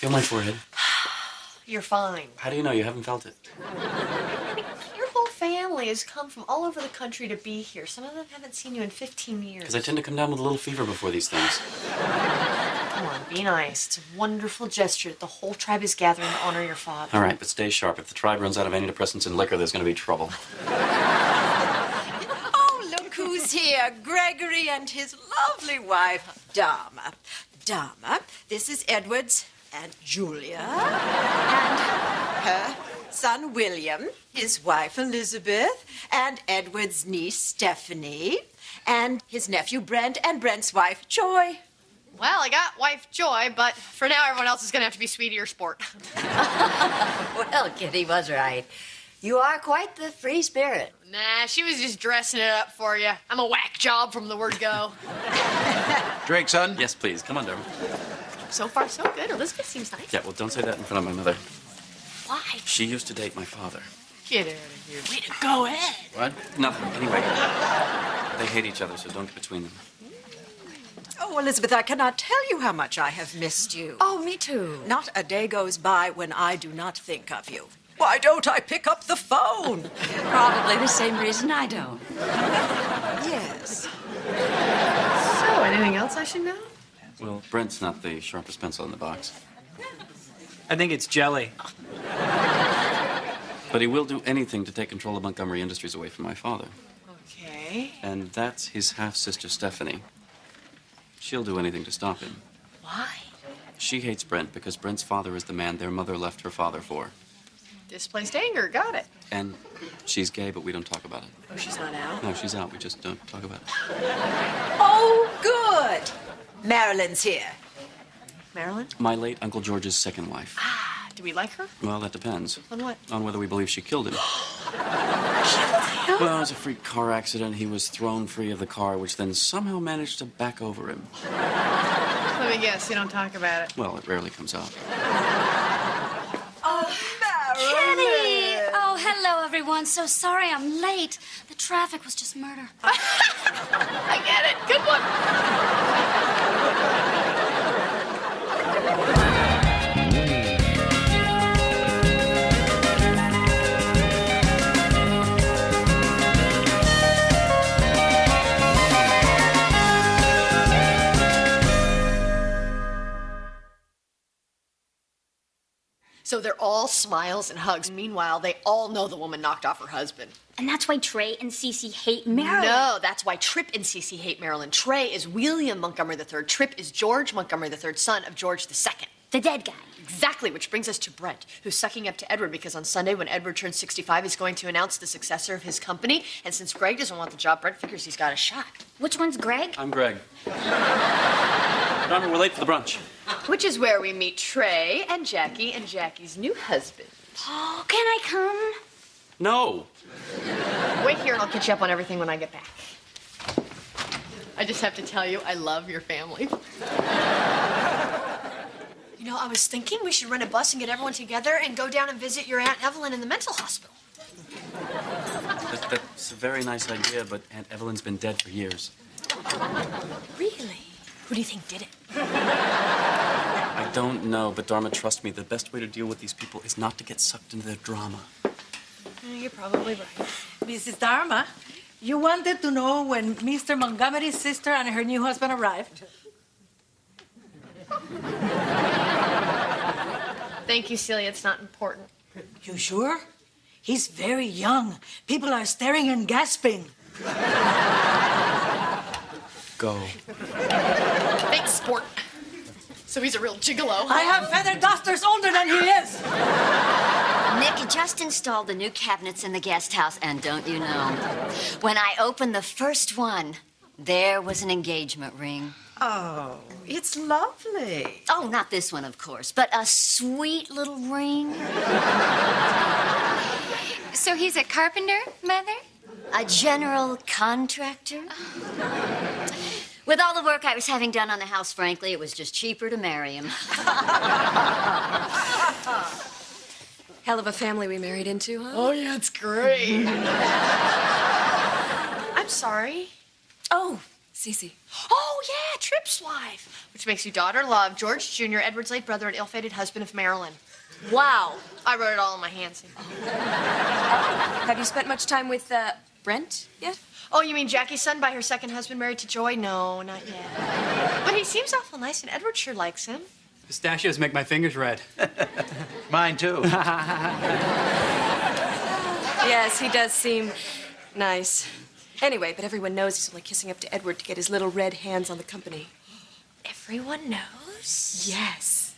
Feel my forehead. You're fine. How do you know? You haven't felt it. Your whole family has come from all over the country to be here. Some of them haven't seen you in 15 years. Because I tend to come down with a little fever before these things. Come on, be nice. It's a wonderful gesture that the whole tribe is gathering to honor your father. All right, but stay sharp. If the tribe runs out of antidepressants and liquor, there's going to be trouble. Oh, look who's here. Gregory and his lovely wife, Dharma. Dharma, this is Edward's Aunt Julia. And her son, William, his wife, Elizabeth, and Edward's niece, Stephanie, and his nephew, Brent, and Brent's wife, Joy. Well, I got wife Joy, but for now everyone else is going to have to be Sweetie or Sport. Well, Kitty was right. You are quite the free spirit. Nah, she was just dressing it up for you. I'm a whack job from the word go. Drink, son? Yes, please. Come on, Dharma. So far, so good. Elizabeth seems nice. Yeah, well, don't say that in front of my mother. Why? She used to date my father. Get out of here. Way to go, Ed. What? Nothing. Anyway, they hate each other, so don't get between them. Oh, Elizabeth, I cannot tell you how much I have missed you. Oh, me too. Not a day goes by when I do not think of you. Why don't I pick up the phone? Probably the same reason I don't. Yes. So, anything else I should know? Well, Brent's not the sharpest pencil in the box. I think it's jelly. But he will do anything to take control of Montgomery Industries away from my father. Okay. And that's his half-sister, Stephanie. She'll do anything to stop him. Why? She hates Brent because Brent's father is the man their mother left her father for. Displaced anger. Got it. And she's gay, but we don't talk about it. Oh, she's not out? No, she's out. We just don't talk about it. Oh, good. Marilyn's here. Marilyn? My late Uncle George's second wife. Ah, do we like her? Well, that depends. On what? On whether we believe she killed him. Well, it was a freak car accident. He was thrown free of the car, which then somehow managed to back over him. Let me guess, you don't talk about it. Well, it rarely comes out. Oh, Marilyn. Kitty! Oh, hello, everyone. So sorry I'm late. The traffic was just murder. I get it. Good one. So they're all smiles and hugs. Meanwhile, they all know the woman knocked off her husband. And that's why Trey and Cece hate Marilyn. No, that's why Tripp and Cece hate Marilyn. Trey is William Montgomery III. Tripp is George Montgomery III, son of George II. The dead guy. Exactly, which brings us to Brent, who's sucking up to Edward because on Sunday, when Edward turns 65, he's going to announce the successor of his company. And since Greg doesn't want the job, Brent figures he's got a shot. Which one's Greg? I'm Greg. Dharma, we're late for the brunch. Which is where we meet Trey and Jackie's new husband. Oh, can I come? No. Wait here and I'll catch you up on everything when I get back. I just have to tell you, I love your family. You know, I was thinking we should rent a bus and get everyone together and go down and visit your Aunt Evelyn in the mental hospital. That's a very nice idea, but Aunt Evelyn's been dead for years. Really? Who do you think did it? I don't know, but Dharma, trust me, the best way to deal with these people is not to get sucked into their drama. You're probably right. Mrs. Dharma, you wanted to know when Mr. Montgomery's sister and her new husband arrived. Thank you, Celia. It's not important. You sure? He's very young. People are staring and gasping. Go. Thanks, sport. So he's a real gigolo. I have feather dusters older than he is. Nick just installed the new cabinets in the guest house, and don't you know, when I opened the first one, there was an engagement ring. Oh, it's lovely. Oh, not this one, of course, but a sweet little ring. So he's a carpenter, Mother? A general contractor. With all the work I was having done on the house, frankly, it was just cheaper to marry him. Hell of a family we married into, huh? Oh, yeah, it's great. I'm sorry. Oh, Cece. Oh, yeah, Tripp's wife, which makes you daughter-in-law of George Jr., Edward's late brother and ill-fated husband of Marilyn. Wow. I wrote it all in my hand. See? Have you spent much time with Brent yet? Oh, you mean Jackie's son by her second husband married to Joy? No, not yet. But he seems awful nice, and Edward sure likes him. Pistachios make my fingers red. Mine, too. Yes, he does seem nice. Anyway, but everyone knows he's only kissing up to Edward to get his little red hands on the company. Everyone knows? Yes.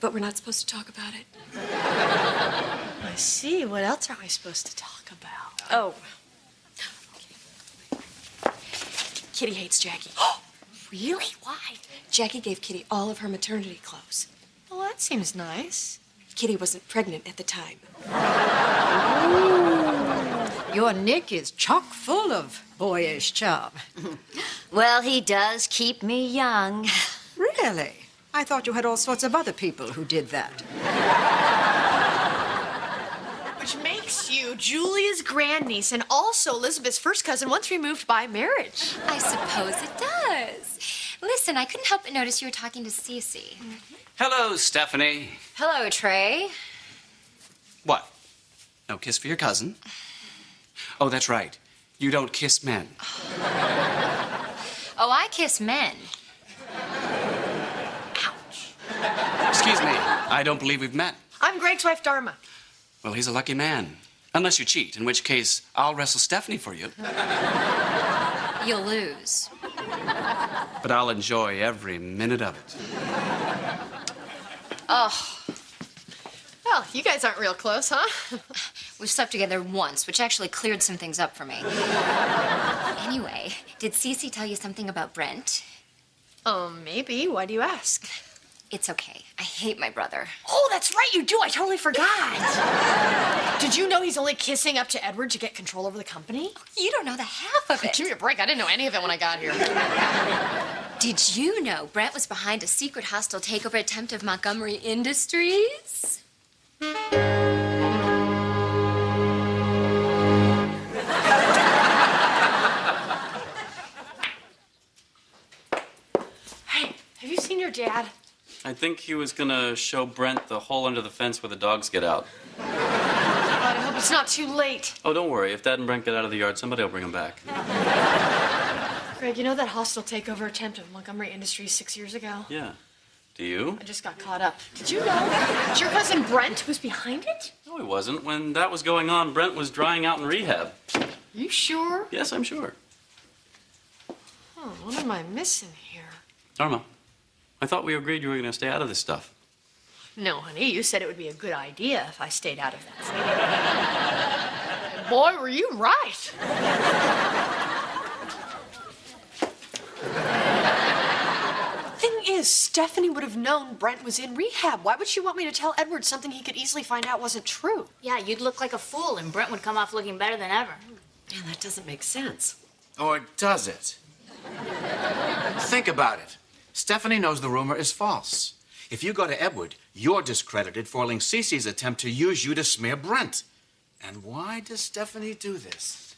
But we're not supposed to talk about it. I see. What else are we supposed to talk about? Oh. Okay. Kitty hates Jackie. Really? Why? Jackie gave Kitty all of her maternity clothes. Well, that seems nice. Kitty wasn't pregnant at the time. Your Nick is chock full of boyish charm. Well, he does keep me young. Really? I thought you had all sorts of other people who did that. Which makes you Julia's grandniece and also Elizabeth's first cousin once removed by marriage. I suppose it does. Listen, I couldn't help but notice you were talking to Cece. Hello, Stephanie. Hello, Trey. What? No kiss for your cousin? Oh, that's right. You don't kiss men. Oh, I kiss men. Excuse me. I don't believe we've met. I'm Greg's wife, Dharma. Well, he's a lucky man. Unless you cheat, in which case I'll wrestle Stephanie for you. You'll lose. But I'll enjoy every minute of it. Oh. Well, you guys aren't real close, huh? We've slept together once, which actually cleared some things up for me. Anyway, did Cece tell you something about Brent? Maybe. Why do you ask? It's okay. I hate my brother. Oh, that's right, you do. I totally forgot. Did you know he's only kissing up to Edward to get control over the company? You don't know the half of it. Give me a break. I didn't know any of it when I got here. Did you know Brent was behind a secret hostile takeover attempt of Montgomery Industries? Hey, have you seen your dad? I think he was gonna show Brent the hole under the fence where the dogs get out. God, I hope it's not too late. Oh, don't worry. If Dad and Brent get out of the yard, somebody will bring them back. Greg, you know that hostile takeover attempt of Montgomery Industries 6 years ago? Yeah. Do you? I just got caught up. Did you know that your cousin Brent was behind it? No, he wasn't. When that was going on, Brent was drying out in rehab. You sure? Yes, I'm sure. Oh, what am I missing here? Dharma, I thought we agreed you were gonna stay out of this stuff. No, honey, you said it would be a good idea if I stayed out of that. Boy, were you right. Thing is, Stephanie would have known Brent was in rehab. Why would she want me to tell Edward something he could easily find out wasn't true? Yeah, you'd look like a fool, and Brent would come off looking better than ever. Yeah, that doesn't make sense. Or does it? Think about it. Stephanie knows the rumor is false. If you go to Edward, you're discredited foiling Cece's attempt to use you to smear Brent. And why does Stephanie do this?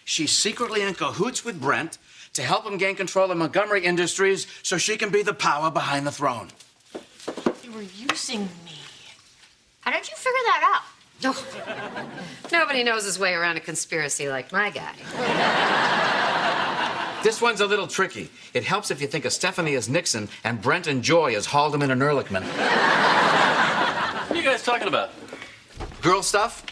She's secretly in cahoots with Brent to help him gain control of Montgomery Industries so she can be the power behind the throne. You were using me. How did you figure that out? Oh, nobody knows his way around a conspiracy like my guy. This one's a little tricky. It helps if you think of Stephanie as Nixon and Brent and Joy as Haldeman and Ehrlichman. What are you guys talking about? Girl stuff?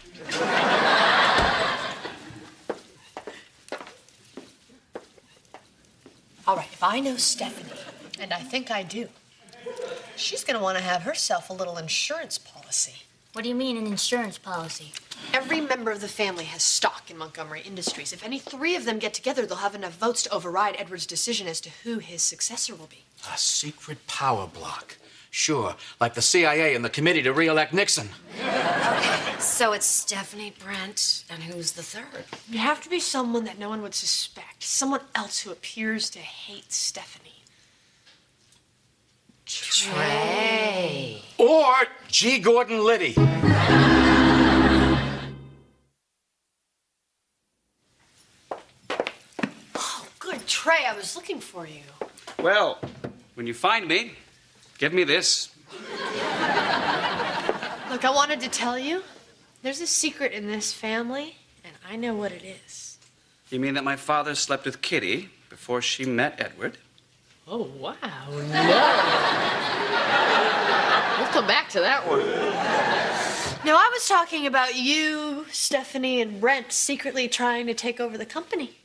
All right, if I know Stephanie, and I think I do, she's going to want to have herself a little insurance policy. What do you mean, an insurance policy? Every member of the family has stock in Montgomery Industries. If any three of them get together, they'll have enough votes to override Edward's decision as to who his successor will be. A secret power block. Sure, like the CIA and the committee to re-elect Nixon. So it's Stephanie, Brent, and who's the third? It'd have to be someone that no one would suspect. Someone else who appears to hate Stephanie. Trey. Or G. Gordon Liddy. Oh, good, Trey. I was looking for you. Well, when you find me, give me this. Look, I wanted to tell you, there's a secret in this family, and I know what it is. You mean that my father slept with Kitty before she met Edward? Oh, wow. No. We'll come back to that one. No, I was talking about you, Stephanie, and Brent secretly trying to take over the company.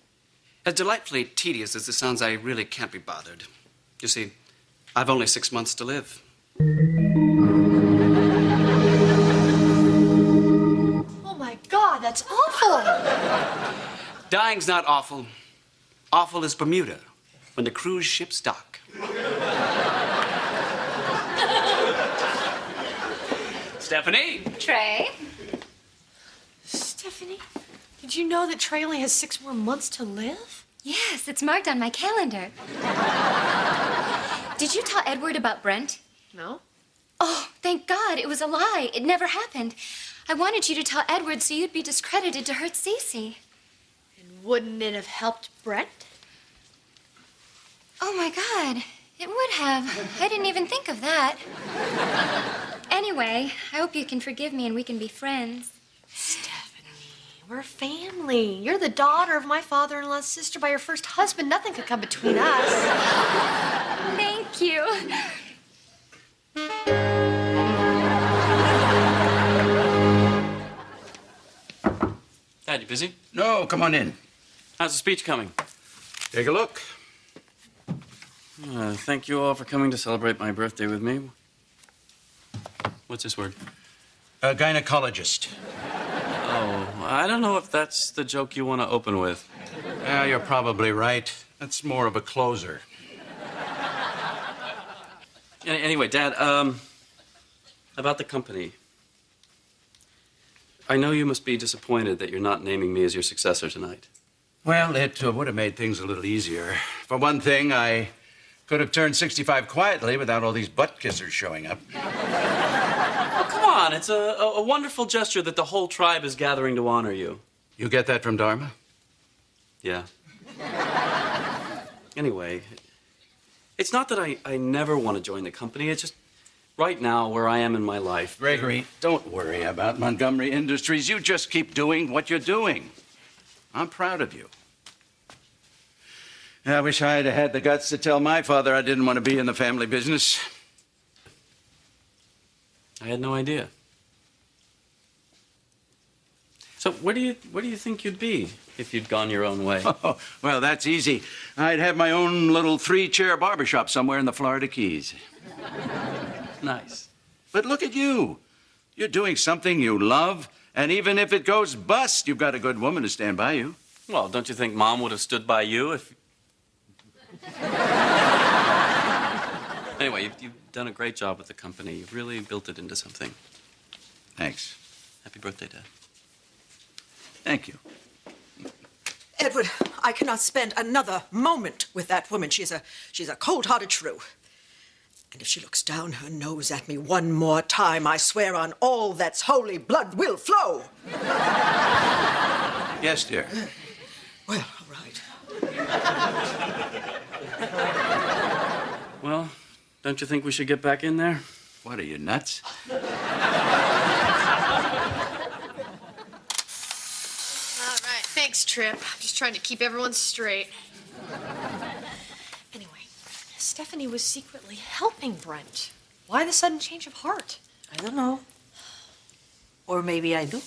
As delightfully tedious as this sounds, I really can't be bothered. You see, I've only 6 months to live. Oh, my God, that's awful. Dying's not awful. Awful is Bermuda, when the cruise ships dock. Stephanie? Trey? Stephanie, did you know that Trey only has 6 more months to live? Yes, it's marked on my calendar. Did you tell Edward about Brent? No. Oh, thank God, it was a lie. It never happened. I wanted you to tell Edward so you'd be discredited to hurt Cece. And wouldn't it have helped Brent? Oh, my God. It would have. I didn't even think of that. Anyway, I hope you can forgive me and we can be friends. Stephanie, we're family. You're the daughter of my father-in-law's sister by your first husband. Nothing could come between us. Thank you. Dad, you busy? No, come on in. How's the speech coming? Take a look. Thank you all for coming to celebrate my birthday with me. What's this word? A gynecologist. Oh, I don't know if that's the joke you want to open with. Yeah, you're probably right. That's more of a closer. Anyway, Dad, about the company. I know you must be disappointed that you're not naming me as your successor tonight. Well, it would have made things a little easier. For one thing, I could have turned 65 quietly without all these butt kissers showing up. Oh, come on. It's a wonderful gesture that the whole tribe is gathering to honor you. You get that from Dharma? Yeah. Anyway, it's not that I never want to join the company. It's just right now where I am in my life. Gregory, don't worry about Montgomery Industries. You just keep doing what you're doing. I'm proud of you. I wish I'd have had the guts to tell my father I didn't want to be in the family business. I had no idea. So where do you think you'd be if you'd gone your own way? Oh, well, that's easy. I'd have my own little 3-chair barbershop somewhere in the Florida Keys. Nice. But look at you. You're doing something you love, and even if it goes bust, you've got a good woman to stand by you. Well, don't you think Mom would have stood by you if... Anyway, you've done a great job with the company. You've really built it into something. Thanks. Happy birthday, Dad. Thank you. Edward, I cannot spend another moment with that woman. She's a cold-hearted shrew. And if she looks down her nose at me one more time, I swear on all that's holy, blood will flow. Yes, dear. Well, all right. Well, don't you think we should get back in there? What, are you nuts? All right, thanks, Trip. I'm just trying to keep everyone straight. Anyway, Stephanie was secretly helping Brent. Why the sudden change of heart? I don't know. Or maybe I do.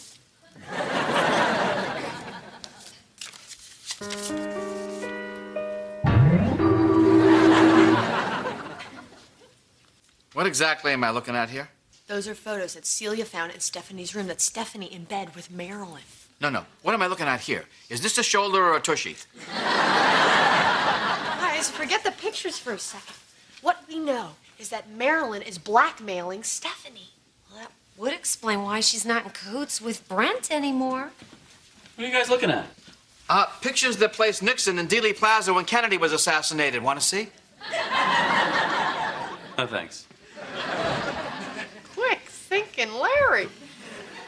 What exactly am I looking at here? Those are photos that Celia found in Stephanie's room. That's Stephanie in bed with Marilyn. No. What am I looking at here? Is this a shoulder or a tushy? Guys, forget the pictures for a second. What we know is that Marilyn is blackmailing Stephanie. Well, that would explain why she's not in cahoots with Brent anymore. What are you guys looking at? Pictures that placed Nixon in Dealey Plaza when Kennedy was assassinated. Want to see? No, thanks. Quick thinking, Larry.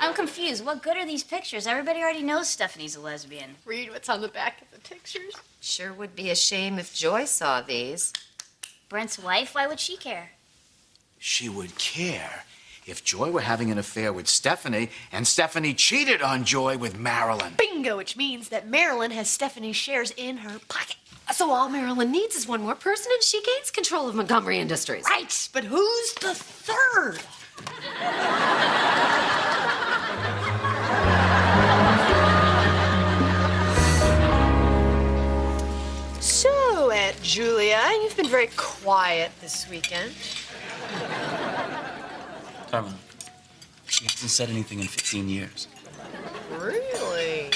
I'm confused. What good are these pictures? Everybody already knows Stephanie's a lesbian. Read what's on the back of the pictures. Sure would be a shame if Joy saw these. Brent's wife? Why would she care? She would care if Joy were having an affair with Stephanie and Stephanie cheated on Joy with Marilyn. Bingo, which means that Marilyn has Stephanie's shares in her pocket. So all Marilyn needs is one more person and she gains control of Montgomery Industries. Right, but who's the third? So, Aunt Julia, you've been very quiet this weekend. Dharma, she hasn't said anything in 15 years. Really?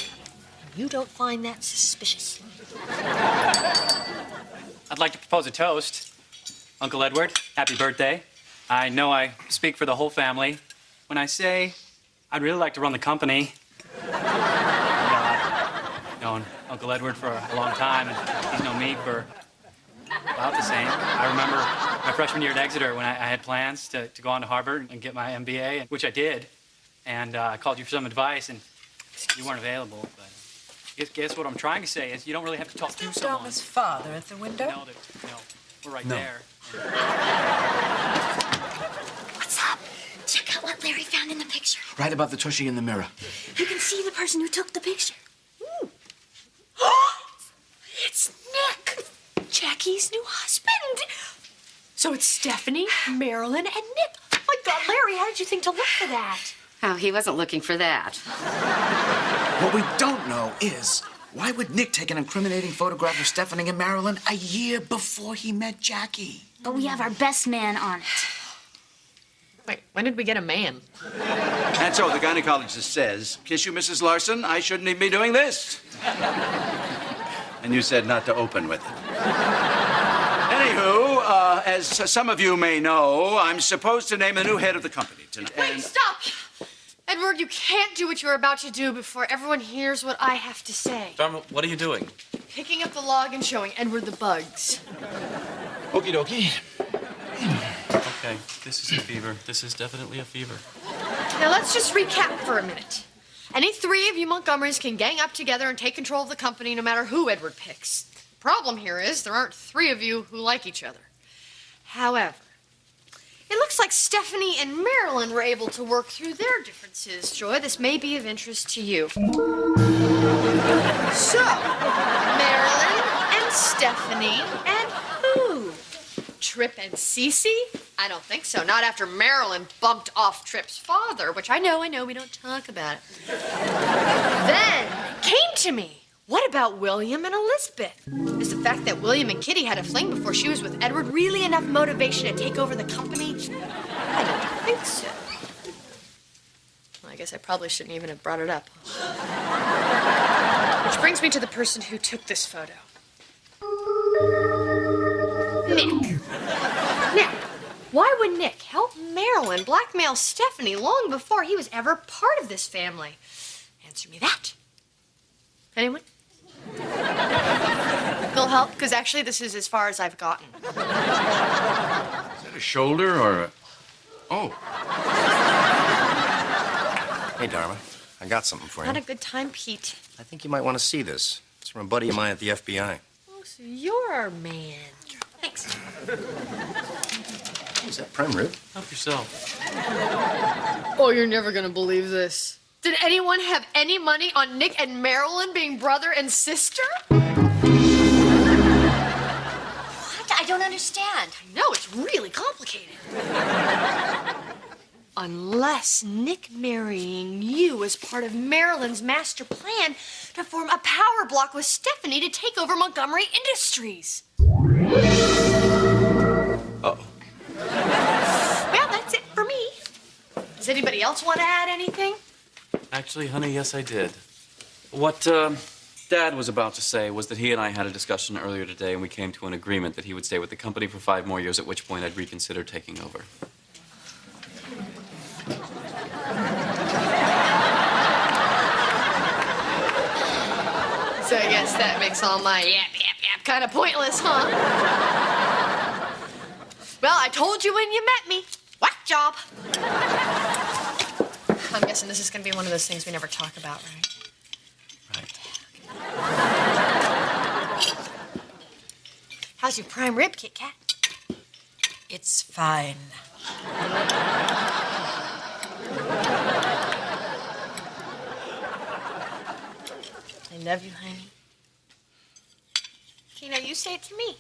You don't find that suspicious? I'd like to propose a toast. Uncle Edward, happy birthday. I know I speak for the whole family when I say I'd really like to run the company. I've known Uncle Edward for a long time, and he's known me for about the same. I remember my freshman year at Exeter when I had plans to go on to Harvard and get my MBA, which I did. And I called you for some advice, and you weren't available. But guess what I'm trying to say is you don't really have to talk to someone. Dharma's father at the window? No, we're right there. What's up? Check out what Larry found in the picture. Right above the tushy in the mirror. You can see the person who took the picture. Ooh. It's Nick, Jackie's new husband. So it's Stephanie, Marilyn, and Nick. Oh my God, Larry, how did you think to look for that? Oh, he wasn't looking for that. What we don't know is, why would Nick take an incriminating photograph of Stephanie and Marilyn a year before he met Jackie? But we have our best man on it. Wait, when did we get a man? And so the gynecologist says, kiss you, Mrs. Larson, I shouldn't even be doing this. And you said not to open with it. Anywho, as some of you may know, I'm supposed to name the new head of the company tonight. Wait, stop! Edward, you can't do what you're about to do before everyone hears what I have to say. Dharma, what are you doing? Picking up the log and showing Edward the bugs. Okie dokie. Okay, this is a fever. This is definitely a fever. Now let's just recap for a minute. Any three of you Montgomerys can gang up together and take control of the company no matter who Edward picks. The problem here is there aren't three of you who like each other. However, it looks like Stephanie and Marilyn were able to work through their differences. Joy, this may be of interest to you. So, Marilyn and Stephanie and who? Trip and Cece? I don't think so. Not after Marilyn bumped off Trip's father, which I know, we don't talk about it. Then came to me. What about William and Elizabeth? Is the fact that William and Kitty had a fling before she was with Edward really enough motivation to take over the company? I don't think so. Well, I guess I probably shouldn't even have brought it up. Which brings me to the person who took this photo. Nick. Now, why would Nick help Marilyn blackmail Stephanie long before he was ever part of this family? Answer me that. Anyone? They'll help, because actually this is as far as I've gotten. Is that a shoulder or a... Oh. Hey, Dharma. I got something for you. Not a good time, Pete. I think you might want to see this. It's from a buddy of mine at the FBI. Oh, so you're our man. Thanks. Is that prime rib? Help yourself. Oh, you're never gonna believe this. Did anyone have any money on Nick and Marilyn being brother and sister? What? I don't understand. I know, it's really complicated. Unless Nick marrying you was part of Marilyn's master plan to form a power block with Stephanie to take over Montgomery Industries. Uh-oh. Well, that's it for me. Does anybody else want to add anything? Actually, honey, yes, I did. What Dad was about to say was that he and I had a discussion earlier today, and we came to an agreement that he would stay with the company for 5 more years, at which point I'd reconsider taking over. So I guess that makes all my yap kind of pointless, huh? Well, I told you when you met me. Whack job. I'm guessing this is going to be one of those things we never talk about, right? Right. How's your prime rib, Kit Kat? It's fine. I love you, honey. Okay, now you say it to me.